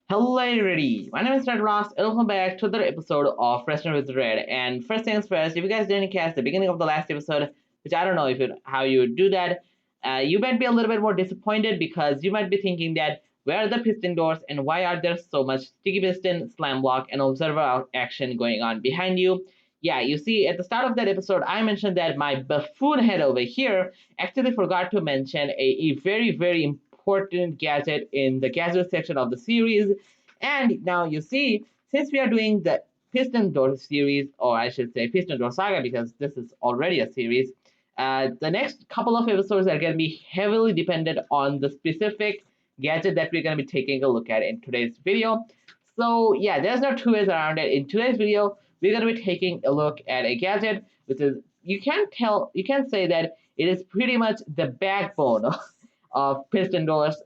Hello everybody, my name is RedBlockss and welcome back to another episode of Redstone with Red. And first things first, if you guys didn't catch the beginning of the last episode, which I don't know how you do that, you might be a little bit more disappointed because you might be thinking that where are the piston doors and why are there so much sticky piston, slam block, and observer action going on behind you? Yeah, you see, at the start of that episode, I mentioned that my buffoon head over here actually forgot to mention a very important gadget in the gadget section of the series. And now you see, since we are doing the Piston Door series, or I should say Piston Door Saga, because this is already a series, the next couple of episodes are going to be heavily dependent on the specific gadget that we're going to be taking a look at in today's video. So yeah, there's no two ways around it. In today's video, we're going to be taking a look at a gadget, which is, you can say that it is pretty much the backbone of piston doors,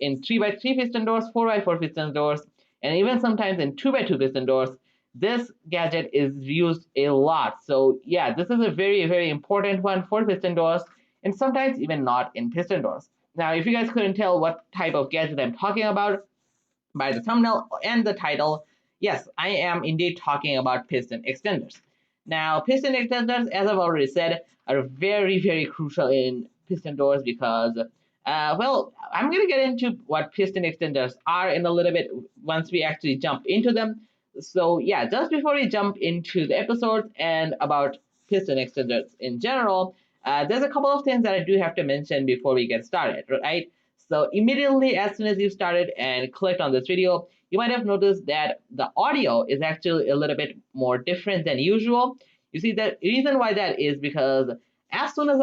in 3x3 piston doors, 4x4 piston doors, and even sometimes in 2x2 piston doors. This gadget is used a lot. So yeah, this is a very important one for piston doors, and sometimes even not in piston doors. Now, if you guys couldn't tell what type of gadget I'm talking about by the thumbnail and the title, yes, I am indeed talking about piston extenders. Now, piston extenders, as I've already said, are very crucial in piston doors because, well, I'm going to get into what piston extenders are in a little bit once we actually jump into them. So, yeah, just before we jump into the episode and about piston extenders in general, there's a couple of things that I do have to mention before we get started, right? So immediately as soon as you started and clicked on this video, you might have noticed that the audio is actually a little bit more different than usual. You see, the reason why that is because as soon as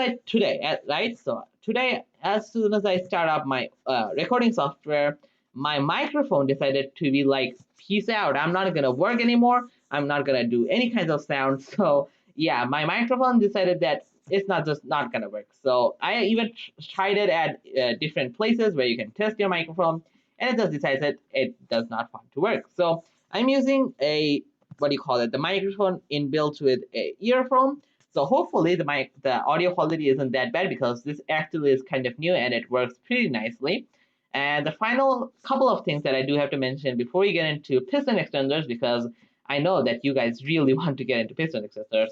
right? So today, as soon as I start up my recording software, my microphone decided to be like, peace out. I'm not going to work anymore. I'm not going to do any kinds of sound. So yeah, my microphone decided that it's not gonna work. So I even tried it at different places where you can test your microphone, and it just decides that it does not want to work. So I'm using a, what do you call it, the microphone inbuilt with a earphone. So hopefully the audio quality isn't that bad because this actually is kind of new and it works pretty nicely. And the final couple of things that I do have to mention before we get into piston extenders, because I know that you guys really want to get into piston extenders,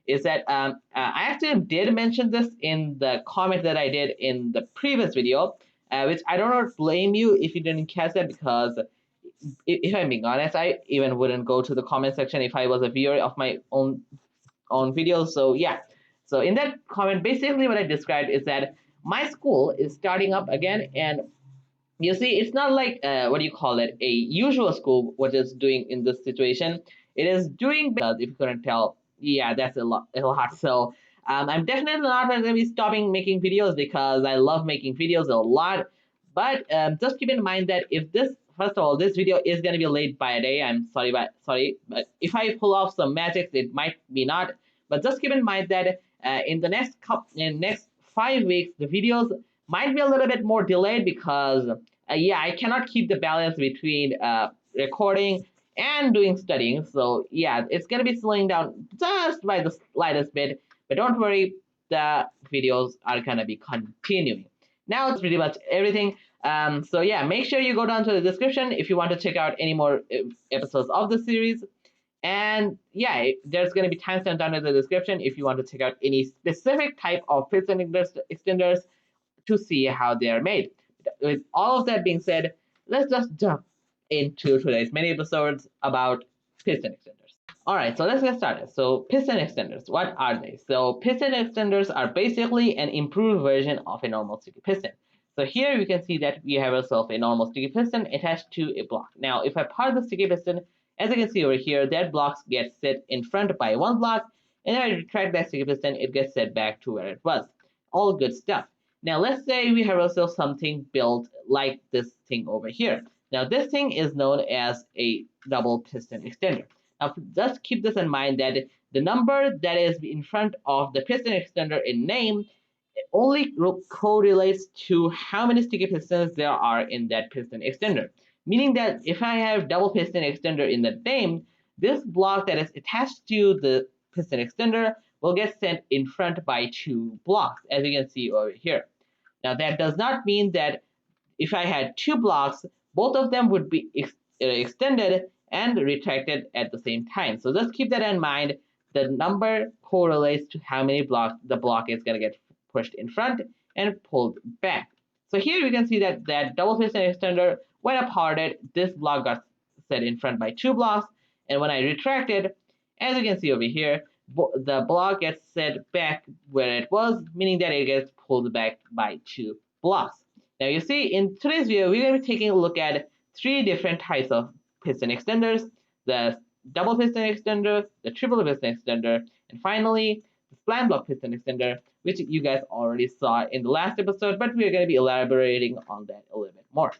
is that I actually did mention this in the comment that I did in the previous video, which I don't blame you if you didn't catch that, because if I'm being honest, I even wouldn't go to the comment section if I was a viewer of my own videos. So yeah, so in that comment, basically what I described is that my school is starting up again, and you see, it's not like what do you call it, a usual school what is doing in this situation. It is doing, because if you couldn't tell, yeah, that's a lot. So I'm definitely not going to be stopping making videos because I love making videos a lot. But just keep in mind that if this, first of all, this video is going to be late by a day. I'm sorry, but if I pull off some magic, it might be not. But just keep in mind that in next 5 weeks, the videos might be a little bit more delayed because yeah, I cannot keep the balance between recording and doing studying. So yeah, it's gonna be slowing down just by the slightest bit, but don't worry, the videos are gonna be continuing. Now it's pretty much everything. So yeah, make sure you go down to the description if you want to check out any more episodes of the series. And yeah, there's going to be timestamps down in the description if you want to check out any specific type of piston extenders to see how they are made. With all of that being said, let's just jump into today's mini episodes about piston extenders. Alright, so let's get started. So piston extenders, what are they? So piston extenders are basically an improved version of a normal sticky piston. So here you can see that we have ourselves a normal sticky piston attached to a block. Now if I part the sticky piston, as you can see over here, that block gets set in front by one block, and then I retract that sticky piston, it gets set back to where it was. All good stuff. Now let's say we have also something built like this thing over here. Now this thing is known as a double piston extender. Now just keep this in mind that the number that is in front of the piston extender in name only correlates to how many sticky pistons there are in that piston extender. Meaning that if I have double piston extender in the name, this block that is attached to the piston extender will get sent in front by two blocks, as you can see over here. Now that does not mean that if I had two blocks, both of them would be extended and retracted at the same time. So just keep that in mind. The number correlates to how many blocks the block is going to get pushed in front and pulled back. So here we can see that double piston extender, when I parted, this block got set in front by 2 blocks, and when I retracted, as you can see over here, the block gets set back where it was, meaning that it gets pulled back by 2 blocks. Now you see, in today's video, we're going to be taking a look at 3 different types of piston extenders: the double piston extender, the triple piston extender, and finally the slant block piston extender, which you guys already saw in the last episode, but we're going to be elaborating on that a little bit more.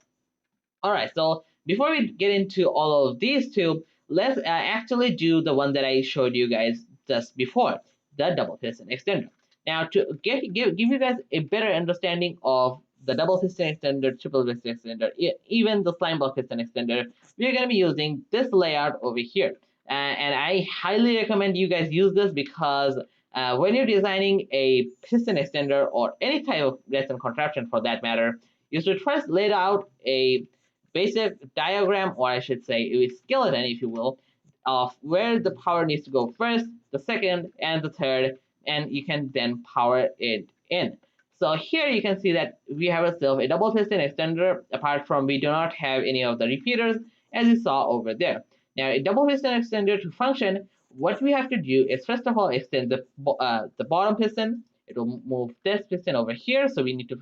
All right, so before we get into all of these two, let's actually do the one that I showed you guys just before, the double piston extender. Now, to give you guys a better understanding of the double piston extender, triple piston extender, even the slant block piston extender, we're going to be using this layout over here. And I highly recommend you guys use this because when you're designing a piston extender or any type of redstone contraption for that matter, you should first lay out a basic diagram, or I should say a skeleton, if you will, of where the power needs to go first, the second, and the third, and you can then power it in. So here you can see that we have ourselves a double piston extender, apart from we do not have any of the repeaters, as you saw over there. Now, a double piston extender to function, what we have to do is first of all extend the bottom piston. It will move this piston over here, so we need to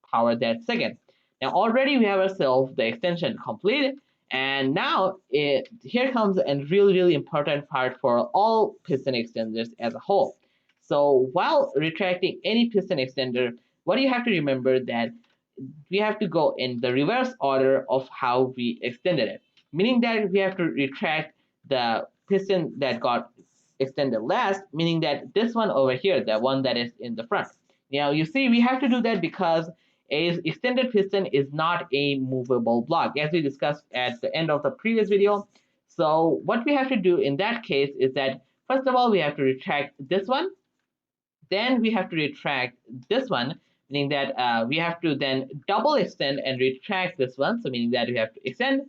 power that second. Now already we have ourselves the extension complete, and now here comes a really important part for all piston extenders as a whole. So while retracting any piston extender, what you have to remember that we have to go in the reverse order of how we extended it, meaning that we have to retract the piston that got extended last, meaning that this one over here, the one that is in the front. Now you see we have to do that because a extended piston is not a movable block, as we discussed at the end of the previous video. So what we have to do in that case is that first of all we have to retract this one, then we have to retract this one, meaning that we have to then double extend and retract this one, so meaning that we have to extend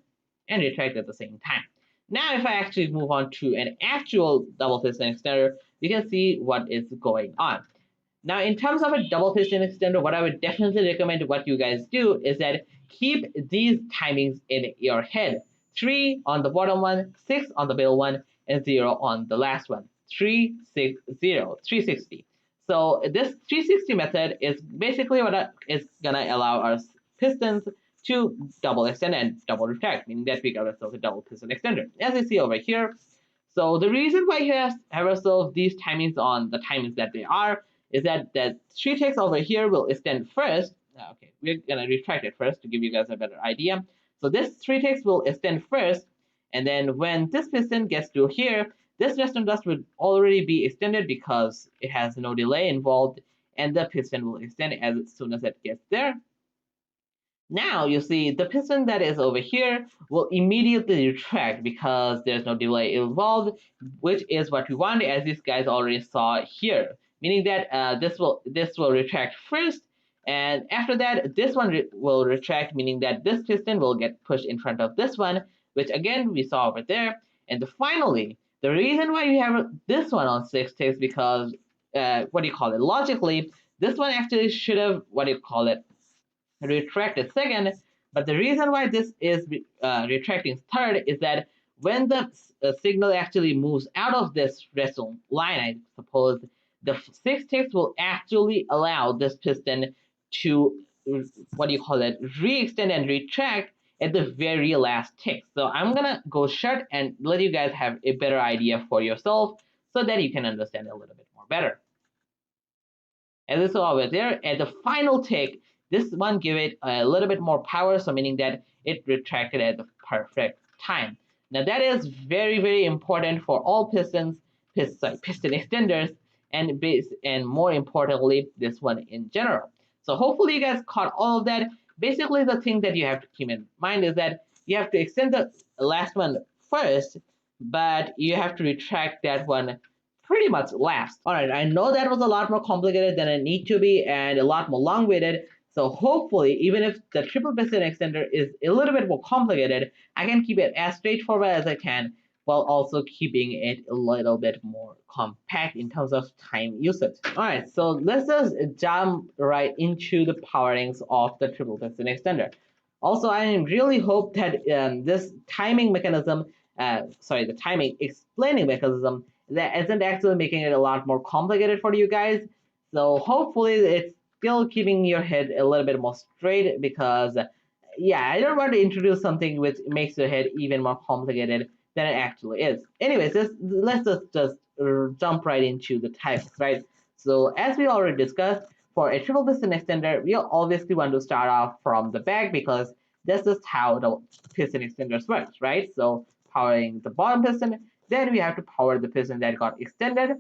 and retract at the same time. Now if I actually move on to an actual double piston extender, you can see what is going on. Now, in terms of a double piston extender, what I would definitely recommend what you guys do is that keep these timings in your head. 3 on the bottom one, 6 on the middle one, and 0 on the last one. 360. So this 360 method is basically what is going to allow our pistons to double extend and double retract, meaning that we got ourselves a double piston extender, as you see over here. So the reason why we have ourselves these timings on the timings that they are is that the 3 ticks over here will extend first. Okay, we're gonna retract it first to give you guys a better idea. So this 3 ticks will extend first, and then when this piston gets to here, this redstone dust will already be extended because it has no delay involved, and the piston will extend as soon as it gets there. Now you see the piston that is over here will immediately retract because there's no delay involved, which is what we want, as these guys already saw here, meaning that this will retract first, and after that this one will retract, meaning that this piston will get pushed in front of this one, which again we saw over there. And finally, the reason why we have this one on 6 ticks because logically this one actually should have retracted second, but the reason why this is retracting third is that when the signal actually moves out of this redstone line, I suppose, the 6 ticks will actually allow this piston to re-extend and retract at the very last tick. So I'm gonna go short and let you guys have a better idea for yourself so that you can understand a little bit more better. As you saw over there, at the final tick, this one give it a little bit more power, so meaning that it retracted at the perfect time. Now that is very important for all piston extenders, and more importantly, this one in general. So hopefully you guys caught all of that. Basically, the thing that you have to keep in mind is that you have to extend the last one first, but you have to retract that one pretty much last. All right, I know that was a lot more complicated than it need to be and a lot more long-winded. So hopefully, even if the triple piston extender is a little bit more complicated, I can keep it as straightforward as I can while also keeping it a little bit more compact in terms of time usage. All right, so let's just jump right into the powerings of the triple piston extender. Also, I really hope that this timing mechanism, the timing explaining mechanism, that isn't actually making it a lot more complicated for you guys. So hopefully it's still keeping your head a little bit more straight, because yeah, I don't want to introduce something which makes your head even more complicated than it actually is. Anyways, let's just jump right into the types, right? So as we already discussed, for a triple piston extender, we obviously want to start off from the back, because this is how the piston extenders works, right? So powering the bottom piston, then we have to power the piston that got extended,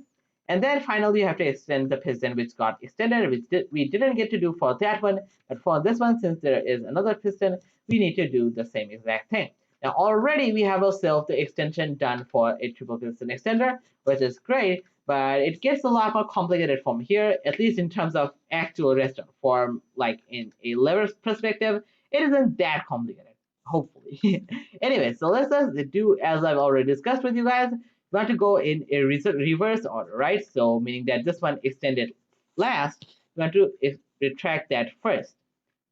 and then finally you have to extend the piston which got extended, which we didn't get to do for that one, but for this one, since there is another piston, we need to do the same exact thing. Now already we have ourselves the extension done for a triple piston extender, which is great, but it gets a lot more complicated from here, at least in terms of actual redstone. From like in a lever perspective, it isn't that complicated, hopefully. Anyway, so let's just do as I've already discussed with you guys. We want to go in a reverse order, right? So meaning that this one extended last, we want to retract that first,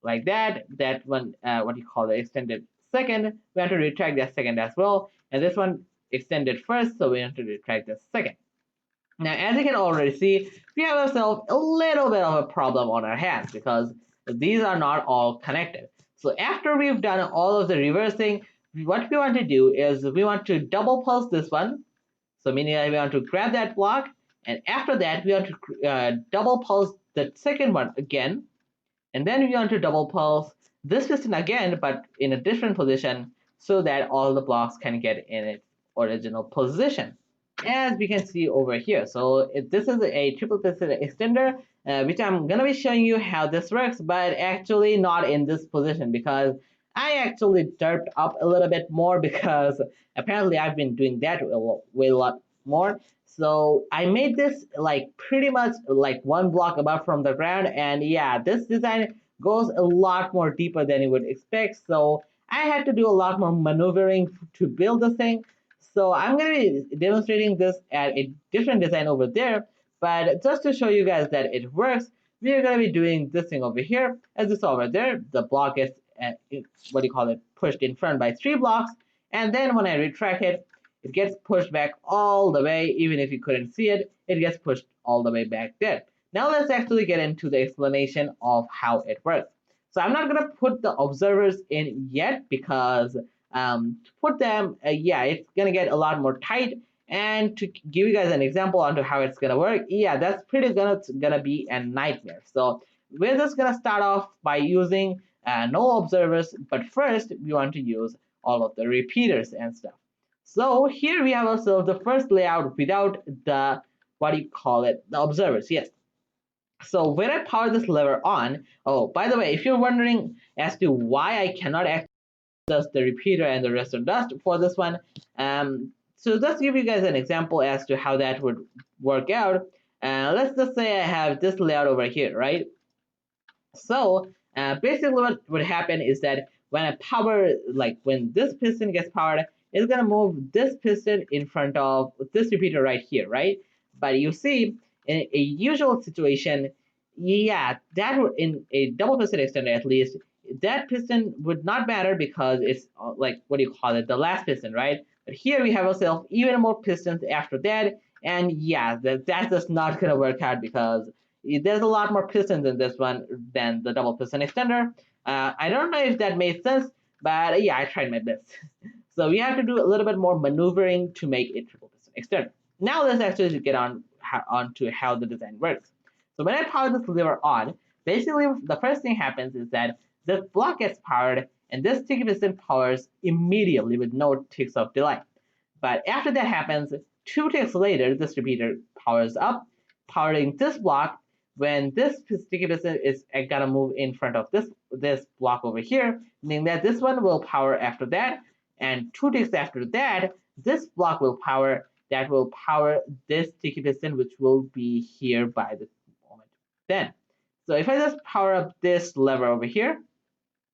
like that. That one, what you call the extended second, we want to retract that second as well. And this one extended first, so we want to retract the second. Now, as you can already see, we have ourselves a little bit of a problem on our hands, because these are not all connected. So after we've done all of the reversing, what we want to do is we want to double pulse this one. So meaning that we want to grab that block, and after that we want to double pulse the second one again, and then we want to double pulse this piston again, but in a different position, so that all the blocks can get in its original position, as we can see over here. So this is a triple piston extender, which I'm gonna be showing you how this works, but actually not in this position, because I actually derped up a little bit more, because apparently I've been doing that way a lot more. So I made this like pretty much like one block above from the ground, and yeah, this design goes a lot more deeper than you would expect. So I had to do a lot more maneuvering to build this thing. So I'm going to be demonstrating this at a different design over there, but just to show you guys that it works, we are going to be doing this thing over here. As you saw over there, the block is what do you call it, pushed in front by 3 blocks, and then when I retract it, it gets pushed back all the way. Even if you couldn't see it, it gets pushed all the way back there. Now let's actually get into the explanation of how it works. So I'm not going to put the observers in yet, because to put them, yeah, it's going to get a lot more tight. And to give you guys an example onto how it's going to work, yeah, that's pretty gonna be a nightmare. So we're just going to start off by using no observers, but first we want to use all of the repeaters and stuff. So here we have ourselves the first layout without the, what do you call it, the observers. Yes. So when I power this lever on, oh, by the way, if you're wondering as to why I cannot access the repeater and the redstone dust for this one, so let's give you guys an example as to how that would work out. Let's just say I have this layout over here, right? So basically what would happen is that when I power, like when this piston gets powered, it's gonna move this piston in front of this repeater right here, right? But you see, in a usual situation, yeah, that would, in a double piston extender at least, that piston would not matter, because it's like, what do you call it, the last piston, right? But here we have ourselves even more pistons after that, and yeah, that's just not gonna work out, because there's a lot more pistons in this one than the double piston extender. I don't know if that made sense, but yeah, I tried my best. So we have to do a little bit more maneuvering to make a triple piston extender. Now let's actually get on to how the design works. So when I power this lever on, basically the first thing happens is that this block gets powered, and this sticky piston powers immediately with no ticks of delay. But after that happens, 2 ticks later, this repeater powers up, powering this block. When this sticky piston is gonna move in front of this block over here, meaning that this one will power after that, and 2 ticks after that, this block will power, that will power this sticky piston, which will be here by the moment then. So if I just power up this lever over here,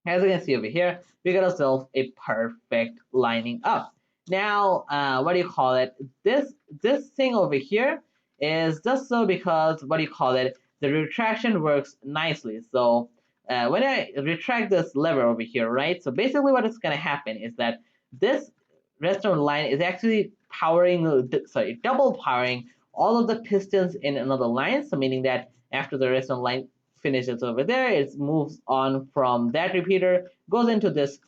as you can see over here, we got ourselves a perfect lining up. Now, what do you call it? This thing over here is just so because what do you call it? The retraction works nicely. So when I retract this lever over here, right? So basically, what is going to happen is that this redstone line is actually powering, double powering all of the pistons in another line. So meaning that after the redstone line finishes over there, it moves on from that repeater, goes into this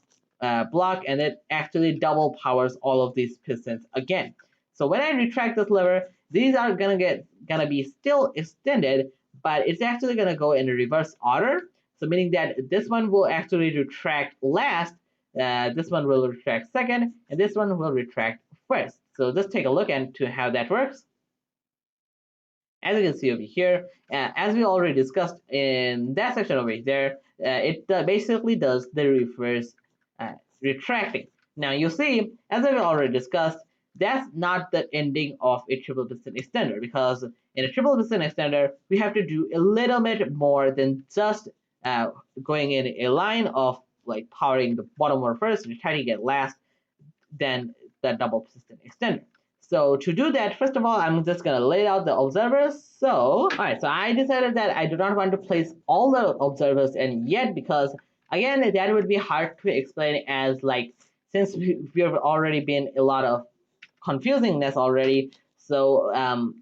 block, and it actually double powers all of these pistons again. So when I retract this lever, these are gonna be still extended, but it's actually gonna go in reverse order. So meaning that this one will actually retract last, this one will retract second, and this one will retract first. So just take a look into how that works. As you can see over here, as we already discussed in that section over there, it basically does the reverse retracting. Now you see, as I've already discussed, that's not the ending of a triple piston extender, because in a triple piston extender, we have to do a little bit more than just going in a line of like powering the bottom one first, retracting it last, then the double piston extender. So to do that, first of all, I'm just gonna lay out the observers. So, all right, so I decided that I do not want to place all the observers in yet, because again, that would be hard to explain, as like, since we've already been a lot of confusingness already. So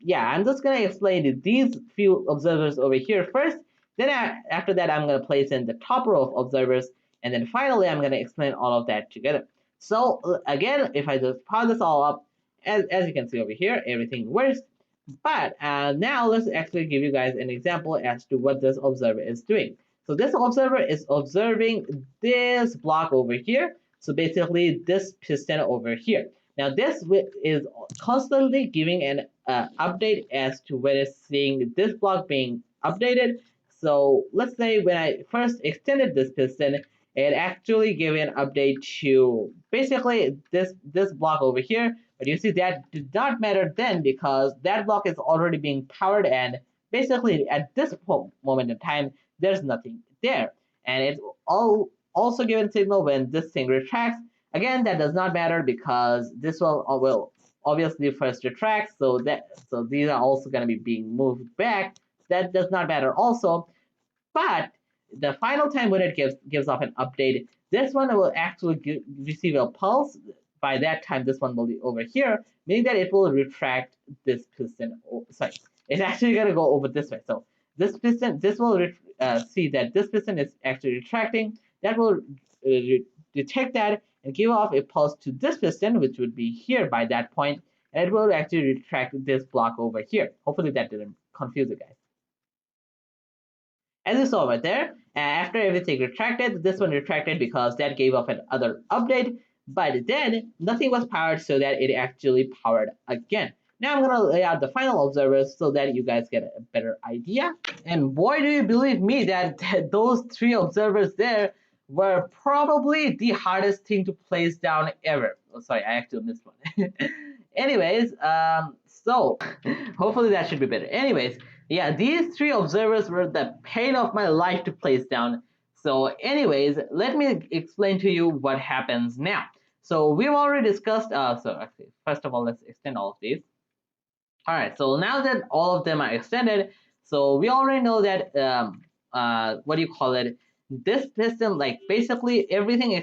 yeah, I'm just gonna explain these few observers over here first. Then after that, I'm gonna place in the top row of observers, and then finally, I'm gonna explain all of that together. So again, if I just power this all up, as you can see over here, everything works. But now let's actually give you guys an example as to what this observer is doing. So this observer is observing this block over here. So basically this piston over here. Now this is constantly giving an update as to when it's seeing this block being updated. So let's say when I first extended this piston, it actually gave an update to basically this block over here. But you see that did not matter then, because that block is already being powered, and basically at this moment in time, there's nothing there. And it's also given signal when this thing retracts. Again, that does not matter because this one will obviously first retract, so these are also going to be being moved back. That does not matter also. But the final time when it gives off an update, this one will actually receive a pulse. By that time, this one will be over here, meaning that it will retract this piston. Sorry, it's actually going to go over this way. So this piston, this will see that this piston is actually retracting. That will detect that and give off a pulse to this piston, which would be here by that point, and it will actually retract this block over here. Hopefully that didn't confuse you guys. As you saw right there, after everything retracted, this one retracted because that gave off another update, but then nothing was powered, so that it actually powered again. Now I'm going to lay out the final observers so that you guys get a better idea. And boy, do you believe me that those three observers there were probably the hardest thing to place down ever. Oh, sorry, I actually missed one. Anyways, so hopefully that should be better. Anyways, yeah, these three observers were the pain of my life to place down. So anyways, let me explain to you what happens now. So we've already discussed, so actually, first of all, let's extend all of these. All right, so now that all of them are extended, so we already know that, what do you call it? This piston, like basically everything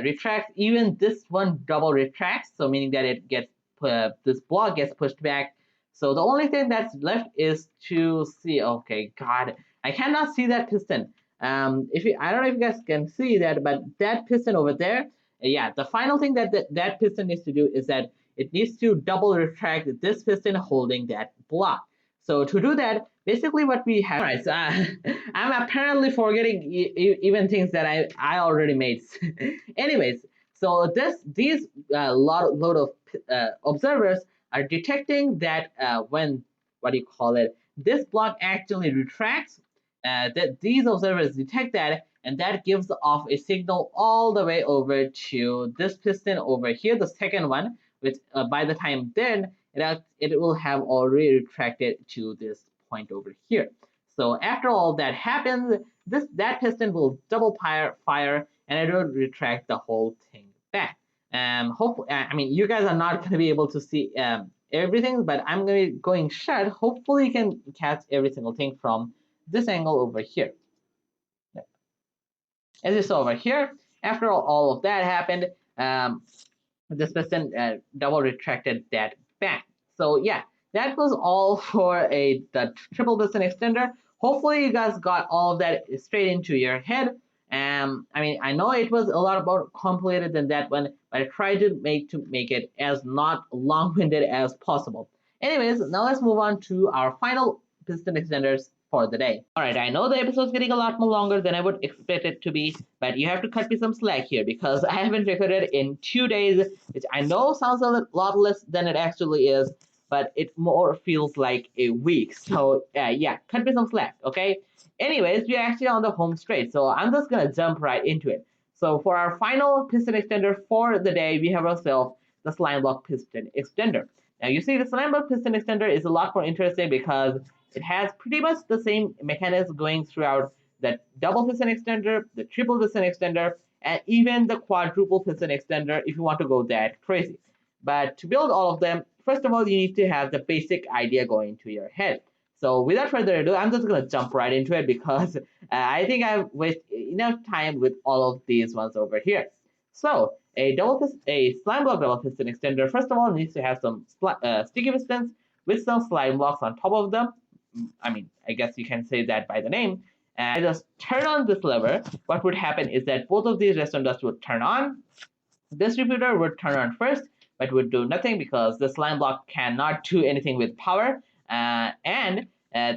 retracts, even this one double retracts. So meaning that it gets, this block gets pushed back. So the only thing that's left is to see, okay, God, I cannot see that piston. I don't know if you guys can see that, but that piston over there, yeah, the final thing that piston needs to do is that it needs to double retract this piston holding that block. So to do that, basically what we have, all right, so I'm apparently forgetting even things that I already made. Anyways, so these load of observers are detecting that when, what do you call it, this block actually retracts, that these observers detect that, and that gives off a signal all the way over to this piston over here, the second one, which by the time then it will have already retracted to this point over here. So after all that happens, that piston will double fire and it will retract the whole thing back. Hopefully, I mean, you guys are not going to be able to see everything, but I'm going to be going shut. Hopefully you can catch every single thing from this angle over here. As you saw over here, after all of that happened, this piston double retracted that back. So yeah, that was all for the triple piston extender. Hopefully you guys got all of that straight into your head. I mean, I know it was a lot more complicated than that one, but I tried to make it as not long-winded as possible. Anyways, now let's move on to our final piston extenders for the day. All right, I know the episode's getting a lot more longer than I would expect it to be, but you have to cut me some slack here because I haven't recorded in 2 days, which I know sounds a lot less than it actually is, but it more feels like a week. So yeah, cut me some slack, okay? Anyways, we're actually on the home straight, so I'm just gonna jump right into it. So for our final piston extender for the day, we have ourselves the slime block piston extender. Now you see the slime block piston extender is a lot more interesting because it has pretty much the same mechanism going throughout the double piston extender, the triple piston extender, and even the quadruple piston extender if you want to go that crazy. But to build all of them, first of all, you need to have the basic idea going to your head. So without further ado, I'm just going to jump right into it because I think I've wasted enough time with all of these ones over here. So a slime block double piston extender, first of all, needs to have some sticky pistons with some slime blocks on top of them. I mean, I guess you can say that by the name. And I just turn on this lever. What would happen is that both of these redstone dusts would turn on. This repeater would turn on first, but would do nothing because the slime block cannot do anything with power. And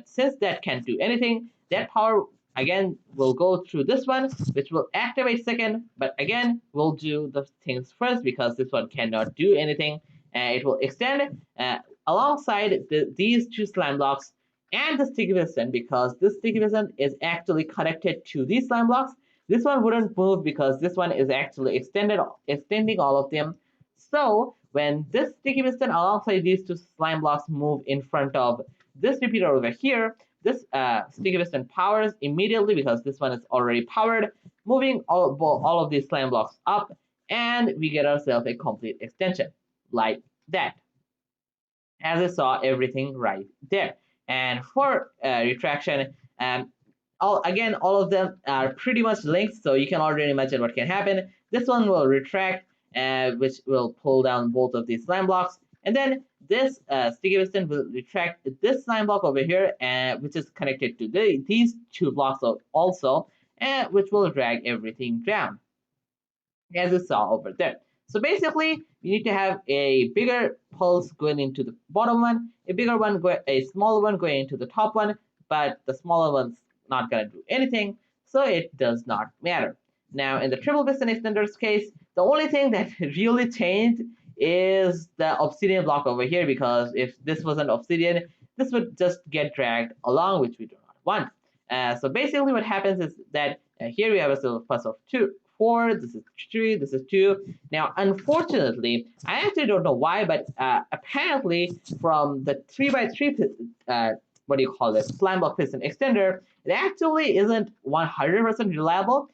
since that can't do anything, that power again will go through this one, which will activate second, but again will do the things first because this one cannot do anything. It will extend alongside these two slime blocks and the sticky piston because this sticky piston is actually connected to these slime blocks. This one wouldn't move because this one is actually extending all of them. So when this sticky piston alongside these two slime blocks move in front of this repeater over here, this sticky piston powers immediately because this one is already powered, moving all of these slime blocks up, and we get ourselves a complete extension like that. As you saw everything right there. And for retraction, all of them are pretty much linked, so you can already imagine what can happen. This one will retract, which will pull down both of these slime blocks, and then this sticky piston will retract this slime block over here, which is connected to these two blocks also, which will drag everything down, as you saw over there. So basically, you need to have a bigger pulse going into the bottom one, a smaller one going into the top one, but the smaller one's not going to do anything, so it does not matter. Now, in the triple piston extender's case, the only thing that really changed is the obsidian block over here, because if this wasn't obsidian, this would just get dragged along, which we do not want. So basically what happens is that here we have a plus of 4, this is 3, this is 2. Now, unfortunately, I actually don't know why, but apparently from the 3x3 what do you call it, slime block piston extender, it actually isn't 100% reliable.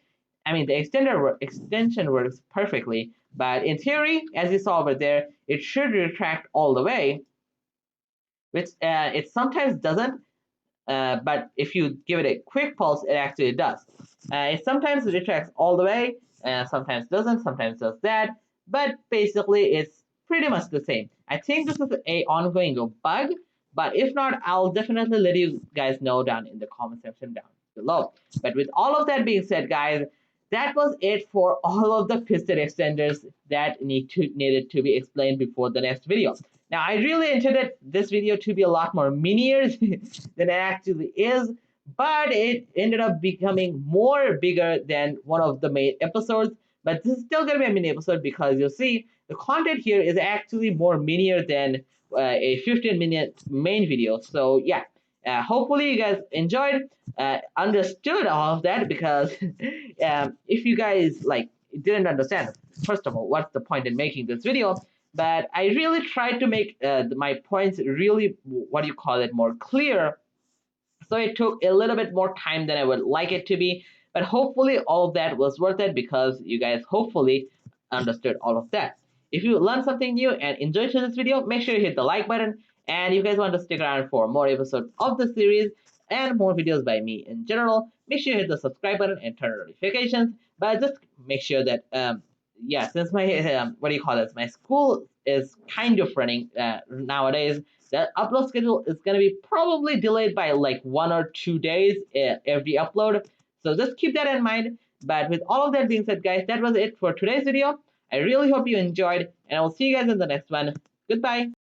I mean, the extension works perfectly, but in theory, as you saw over there, it should retract all the way, which it sometimes doesn't, but if you give it a quick pulse, it actually does. It sometimes retracts all the way, sometimes doesn't, sometimes does that, but basically it's pretty much the same. I think this is a ongoing bug, but if not, I'll definitely let you guys know down in the comment section down below. But with all of that being said, guys, that was it for all of the piston extenders that needed to be explained before the next video. Now, I really intended this video to be a lot more minier than it actually is, but it ended up becoming more bigger than one of the main episodes. But this is still going to be a mini episode because you'll see the content here is actually more minier than a 15-minute main video. So yeah, hopefully you guys enjoyed, understood all of that, because if you guys didn't understand, first of all, what's the point in making this video? But I really tried to make my points really, what do you call it, more clear, So it took a little bit more time than I would like it to be, but hopefully all of that was worth it because you guys hopefully understood all of that. If you learned something new and enjoyed this video, make sure you hit the like button. And if you guys want to stick around for more episodes of the series and more videos by me in general, make sure you hit the subscribe button and turn on notifications. But just make sure that yeah, since my what do you call this? My school is kind of running nowadays. The upload schedule is going to be probably delayed by like 1 or 2 days every upload. So just keep that in mind. But with all of that being said, guys, that was it for today's video. I really hope you enjoyed, and I will see you guys in the next one. Goodbye.